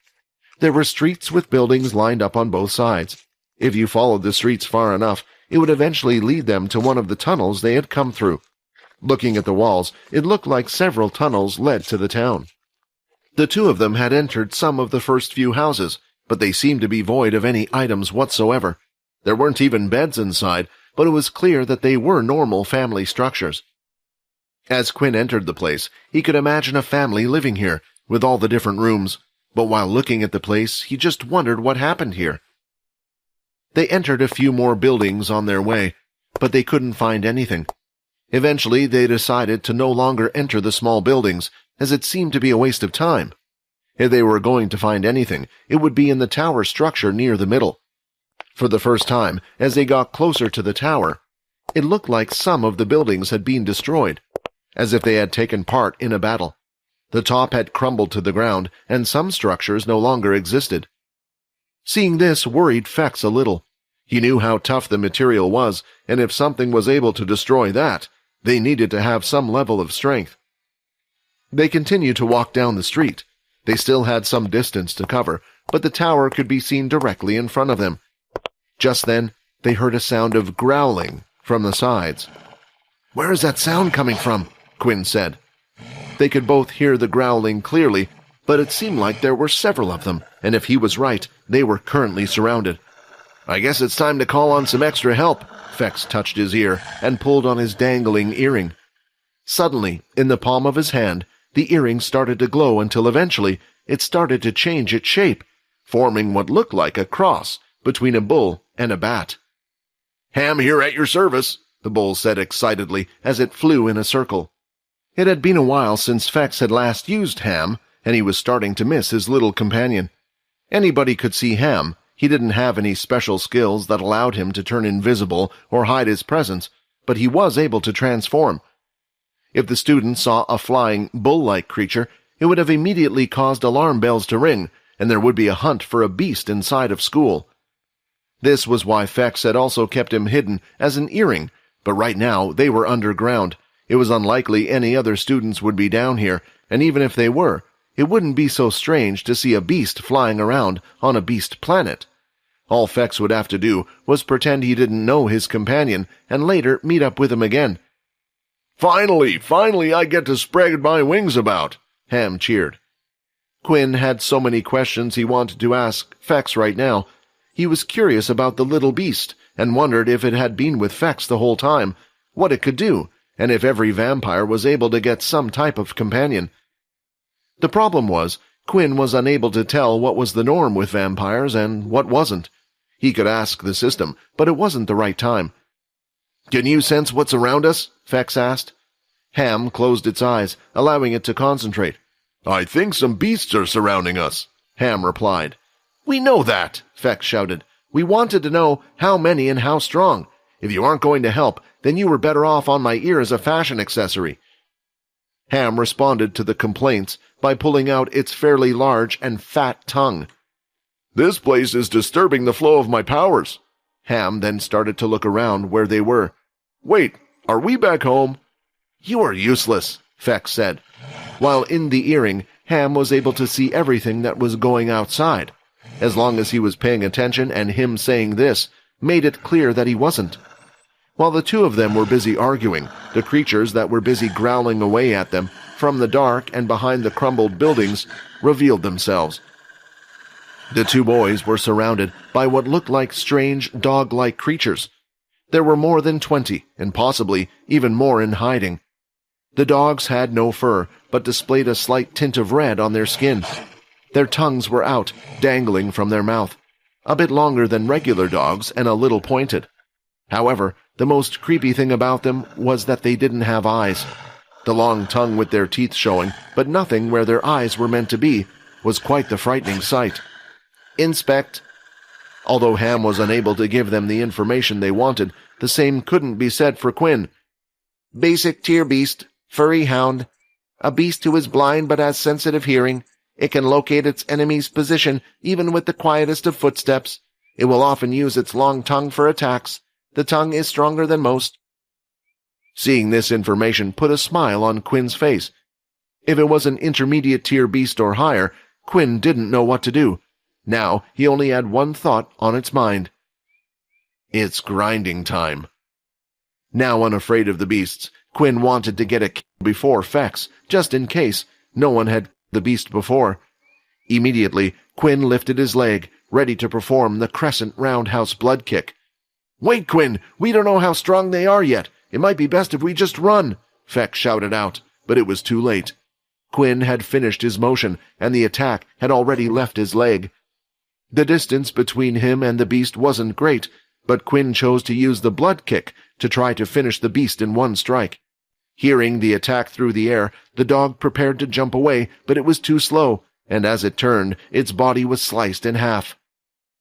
There were streets with buildings lined up on both sides. If you followed the streets far enough, it would eventually lead them to one of the tunnels they had come through. Looking at the walls, it looked like several tunnels led to the town. The two of them had entered some of the first few houses, but they seemed to be void of any items whatsoever. There weren't even beds inside, but it was clear that they were normal family structures. As Quinn entered the place, he could imagine a family living here, with all the different rooms, but while looking at the place, he just wondered what happened here. They entered a few more buildings on their way, but they couldn't find anything. Eventually, they decided to no longer enter the small buildings, as it seemed to be a waste of time. If they were going to find anything, it would be in the tower structure near the middle. For the first time, as they got closer to the tower, it looked like some of the buildings had been destroyed, as if they had taken part in a battle. The top had crumbled to the ground, and some structures no longer existed. Seeing this worried Fex a little. He knew how tough the material was, and if something was able to destroy that, they needed to have some level of strength. They continued to walk down the street. They still had some distance to cover, but the tower could be seen directly in front of them. Just then, they heard a sound of growling from the sides. "Where is that sound coming from?" Quinn said. They could both hear the growling clearly, but it seemed like there were several of them, and if he was right, they were currently surrounded. "I guess it's time to call on some extra help." Fex touched his ear and pulled on his dangling earring. Suddenly, in the palm of his hand, the earring started to glow until eventually it started to change its shape, forming what looked like a cross between a bull and a bat. "Ham here at your service," the bull said excitedly as it flew in a circle. It had been a while since Fex had last used Ham, and he was starting to miss his little companion. Anybody could see Ham. He didn't have any special skills that allowed him to turn invisible or hide his presence, but he was able to transform. If the students saw a flying, bull-like creature, it would have immediately caused alarm bells to ring, and there would be a hunt for a beast inside of school. This was why Fex had also kept him hidden as an earring, but right now they were underground. It was unlikely any other students would be down here, and even if they were, it wouldn't be so strange to see a beast flying around on a beast planet. All Fex would have to do was pretend he didn't know his companion and later meet up with him again. Finally, I get to spread my wings about," Ham cheered. Quinn had so many questions he wanted to ask Fex right now. He was curious about the little beast and wondered if it had been with Fex the whole time, what it could do, and if every vampire was able to get some type of companion. The problem was, Quinn was unable to tell what was the norm with vampires and what wasn't. He could ask the system, but it wasn't the right time. "Can you sense what's around us?" Fex asked. Ham closed its eyes, allowing it to concentrate. "I think some beasts are surrounding us," Ham replied. "We know that," Fex shouted. "We wanted to know how many and how strong. If you aren't going to help, then you were better off on my ear as a fashion accessory." Ham responded to the complaints by pulling out its fairly large and fat tongue. "This place is disturbing the flow of my powers." Ham then started to look around where they were. "Wait, are we back home?" "You are useless," Fex said. While in the earring, Ham was able to see everything that was going outside. As long as he was paying attention, and him saying this made it clear that he wasn't. While the two of them were busy arguing, the creatures that were busy growling away at them from the dark and behind the crumbled buildings revealed themselves. The two boys were surrounded by what looked like strange dog-like creatures. There were more than 20, and possibly even more in hiding. The dogs had no fur, but displayed a slight tint of red on their skin. Their tongues were out, dangling from their mouth, a bit longer than regular dogs and a little pointed. However, the most creepy thing about them was that they didn't have eyes. The long tongue with their teeth showing, but nothing where their eyes were meant to be, was quite the frightening sight. "Inspect." Although Ham was unable to give them the information they wanted, the same couldn't be said for Quinn. "Basic tier beast, furry hound. A beast who is blind but has sensitive hearing. It can locate its enemy's position even with the quietest of footsteps. It will often use its long tongue for attacks. The tongue is stronger than most." Seeing this information put a smile on Quinn's face. If it was an intermediate tier beast or higher, Quinn didn't know what to do. Now he only had one thought on its mind. It's grinding time. Now unafraid of the beasts, Quinn wanted to get a kill before Fex, just in case no one had the beast before. Immediately, Quinn lifted his leg, ready to perform the crescent roundhouse blood kick. "Wait, Quinn! We don't know how strong they are yet. It might be best if we just run," Fex shouted out, but it was too late. Quinn had finished his motion, and the attack had already left his leg. The distance between him and the beast wasn't great, but Quinn chose to use the blood kick to try to finish the beast in one strike. Hearing the attack through the air, the dog prepared to jump away, but it was too slow, and as it turned, its body was sliced in half.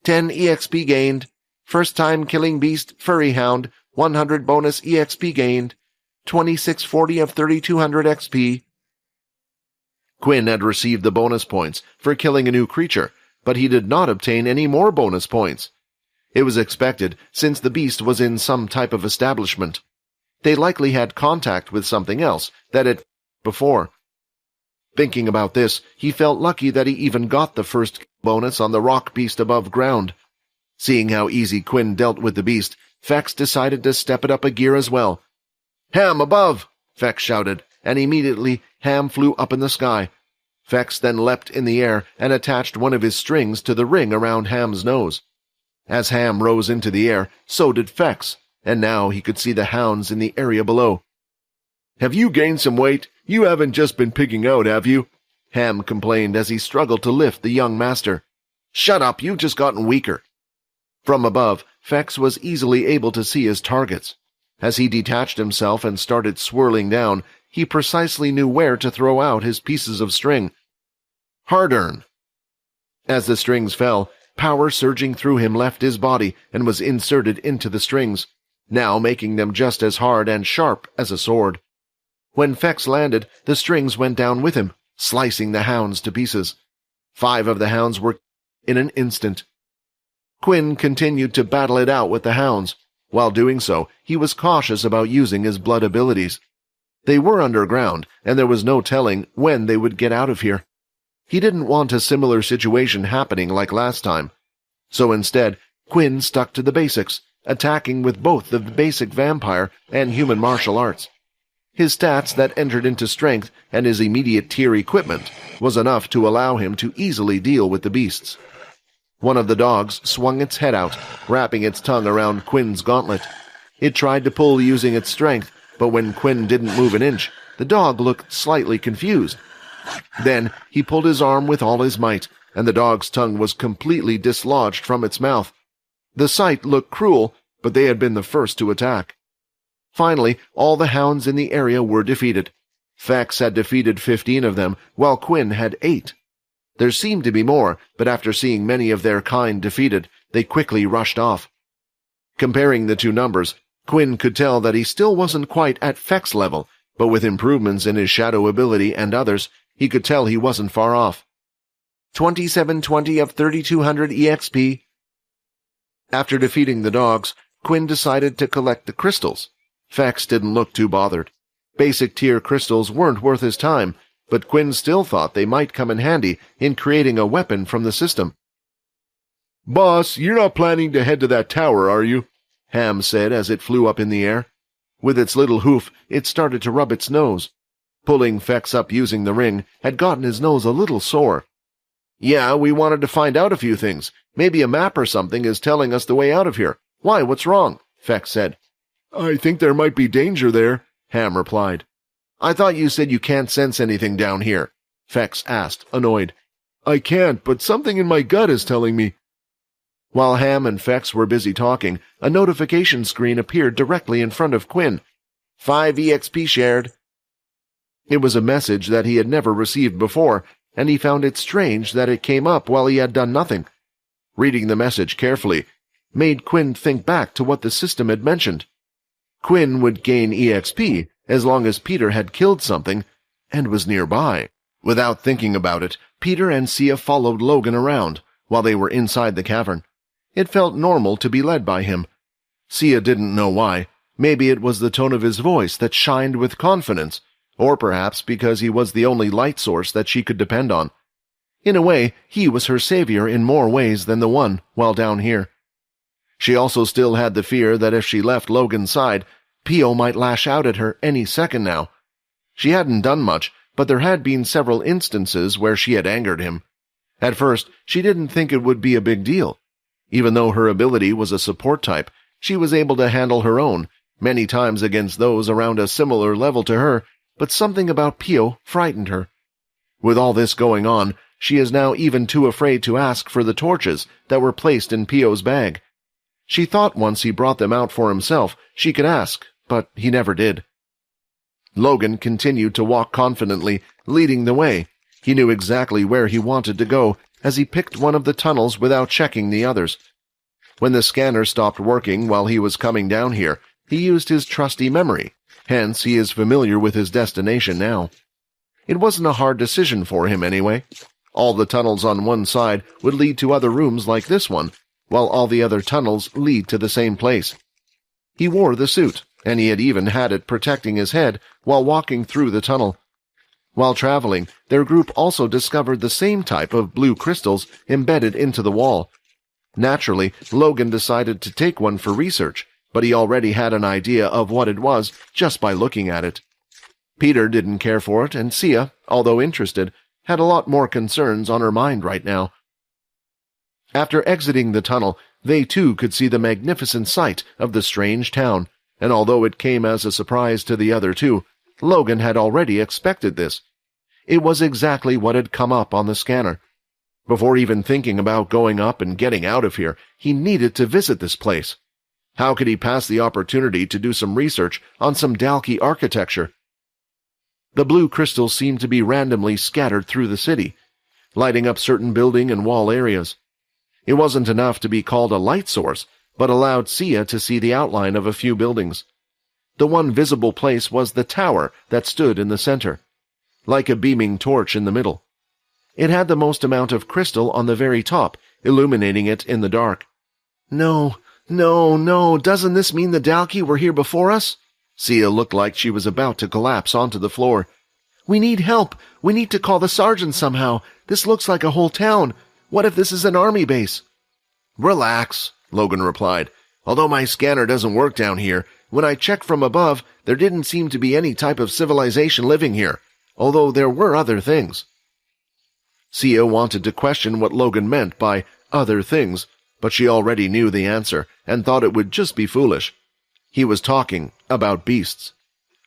10 EXP gained. First time killing beast, furry hound, 100 bonus EXP gained. 2640 of 3200 XP. Quinn had received the bonus points for killing a new creature, but he did not obtain any more bonus points. It was expected, since the beast was in some type of establishment. They likely had contact with something else that had before. Thinking about this, he felt lucky that he even got the first bonus on the rock beast above ground. Seeing how easy Quinn dealt with the beast, Fex decided to step it up a gear as well. "Ham above!" Fex shouted, and immediately Ham flew up in the sky. Fex then leapt in the air and attached one of his strings to the ring around Ham's nose. As Ham rose into the air, so did Fex, and now he could see the hounds in the area below. "Have you gained some weight? You haven't just been pigging out, have you?" Ham complained as he struggled to lift the young master. "Shut up, you've just gotten weaker." From above, Fex was easily able to see his targets. As he detached himself and started swirling down, he precisely knew where to throw out his pieces of string. Hard-earn. As the strings fell, power surging through him left his body and was inserted into the strings, now making them just as hard and sharp as a sword. When Fex landed, the strings went down with him, slicing the hounds to pieces. 5 of the hounds were in an instant. Quinn continued to battle it out with the hounds. While doing so, he was cautious about using his blood abilities. They were underground, and there was no telling when they would get out of here. He didn't want a similar situation happening like last time. So instead, Quinn stuck to the basics, attacking with both the basic vampire and human martial arts. His stats that entered into strength and his immediate tier equipment was enough to allow him to easily deal with the beasts. One of the dogs swung its head out, wrapping its tongue around Quinn's gauntlet. It tried to pull using its strength, but when Quinn didn't move an inch, the dog looked slightly confused. Then he pulled his arm with all his might, and the dog's tongue was completely dislodged from its mouth. The sight looked cruel, but they had been the first to attack. Finally, all the hounds in the area were defeated. Fex had defeated 15 of them, while Quinn had 8. There seemed to be more, but after seeing many of their kind defeated, they quickly rushed off. Comparing the two numbers, Quinn could tell that he still wasn't quite at Fex level, but with improvements in his shadow ability and others, he could tell he wasn't far off. 2720 of 3200 EXP. After defeating the dogs, Quinn decided to collect the crystals. Fex didn't look too bothered. Basic tier crystals weren't worth his time, but Quinn still thought they might come in handy in creating a weapon from the system. "Boss, you're not planning to head to that tower, are you?" Ham said as it flew up in the air. With its little hoof, it started to rub its nose. Pulling Fex up using the ring had gotten his nose a little sore. "Yeah, we wanted to find out a few things. Maybe a map or something is telling us the way out of here. Why, what's wrong?" Fex said. "I think there might be danger there," Ham replied. "I thought you said you can't sense anything down here," Fex asked, annoyed. "I can't, but something in my gut is telling me." While Ham and Fex were busy talking, a notification screen appeared directly in front of Quinn. 5 EXP shared. It was a message that he had never received before, and he found it strange that it came up while he had done nothing. Reading the message carefully made Quinn think back to what the system had mentioned. Quinn would gain EXP as long as Peter had killed something and was nearby. Without thinking about it, Peter and Sia followed Logan around while they were inside the cavern. It felt normal to be led by him. Sia didn't know why. Maybe it was the tone of his voice that shined with confidence, or perhaps because he was the only light source that she could depend on. In a way, he was her savior in more ways than the one while down here. She also still had the fear that if she left Logan's side, Pio might lash out at her any second now. She hadn't done much, but there had been several instances where she had angered him. At first, she didn't think it would be a big deal. Even though her ability was a support type, she was able to handle her own, many times against those around a similar level to her, but something about Pio frightened her. With all this going on, she is now even too afraid to ask for the torches that were placed in Pio's bag. She thought once he brought them out for himself, she could ask, but he never did. Logan continued to walk confidently, leading the way. He knew exactly where he wanted to go, as he picked one of the tunnels without checking the others. When the scanner stopped working while he was coming down here, he used his trusty memory. Hence, he is familiar with his destination now. It wasn't a hard decision for him anyway. All the tunnels on one side would lead to other rooms like this one, while all the other tunnels lead to the same place. He wore the suit, and he had even had it protecting his head while walking through the tunnel. While traveling, their group also discovered the same type of blue crystals embedded into the wall. Naturally, Logan decided to take one for research, but he already had an idea of what it was just by looking at it. Peter didn't care for it, and Sia, although interested, had a lot more concerns on her mind right now. After exiting the tunnel, they too could see the magnificent sight of the strange town, and although it came as a surprise to the other two, Logan had already expected this. It was exactly what had come up on the scanner. Before even thinking about going up and getting out of here, he needed to visit this place. How could he pass the opportunity to do some research on some Dalki architecture? The blue crystals seemed to be randomly scattered through the city. lighting up certain building and wall areas. It wasn't enough to be called a light source, but allowed Sia to see the outline of a few buildings. The one visible place was the tower that stood in the center, like a beaming torch in the middle. It had the most amount of crystal on the very top, illuminating it in the dark. No, doesn't this mean the Dalki were here before us? Sia looked like she was about to collapse onto the floor. We need help. We need to call the sergeant somehow. This looks like a whole town. What if this is an army base? Relax, Logan replied. Although my scanner doesn't work down here, when I checked from above, there didn't seem to be any type of civilization living here, although there were other things. Sia wanted to question what Logan meant by other things, but she already knew the answer and thought it would just be foolish. He was talking about beasts.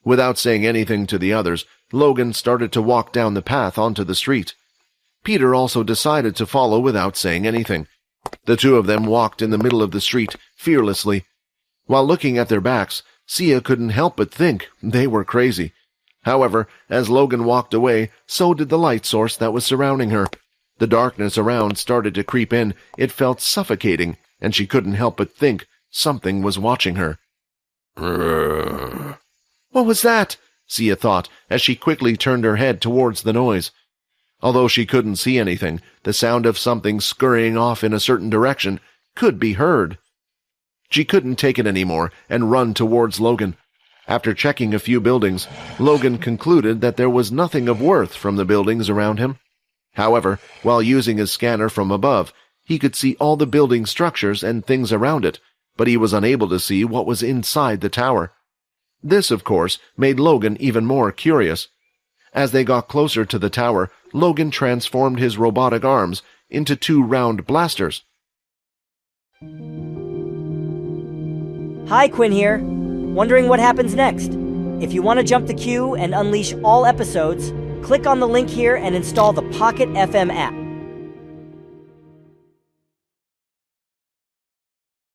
Without saying anything to the others, Logan started to walk down the path onto the street. Peter also decided to follow without saying anything. The two of them walked in the middle of the street, fearlessly. While looking at their backs, Sia couldn't help but think they were crazy. However, as Logan walked away, so did the light source that was surrounding her. The darkness around started to creep in. It felt suffocating, and she couldn't help but think something was watching her. What was that? Sia thought, as she quickly turned her head towards the noise. Although she couldn't see anything, the sound of something scurrying off in a certain direction could be heard. She couldn't take it anymore and run towards Logan. After checking a few buildings, Logan concluded that there was nothing of worth from the buildings around him. However, while using his scanner from above, he could see all the building structures and things around it, but he was unable to see what was inside the tower. This, of course, made Logan even more curious. As they got closer to the tower, Logan transformed his robotic arms into 2 round blasters. Hi, Quinn here. Wondering what happens next? If you want to jump the queue and unleash all episodes, click on the link here and install the Pocket FM app.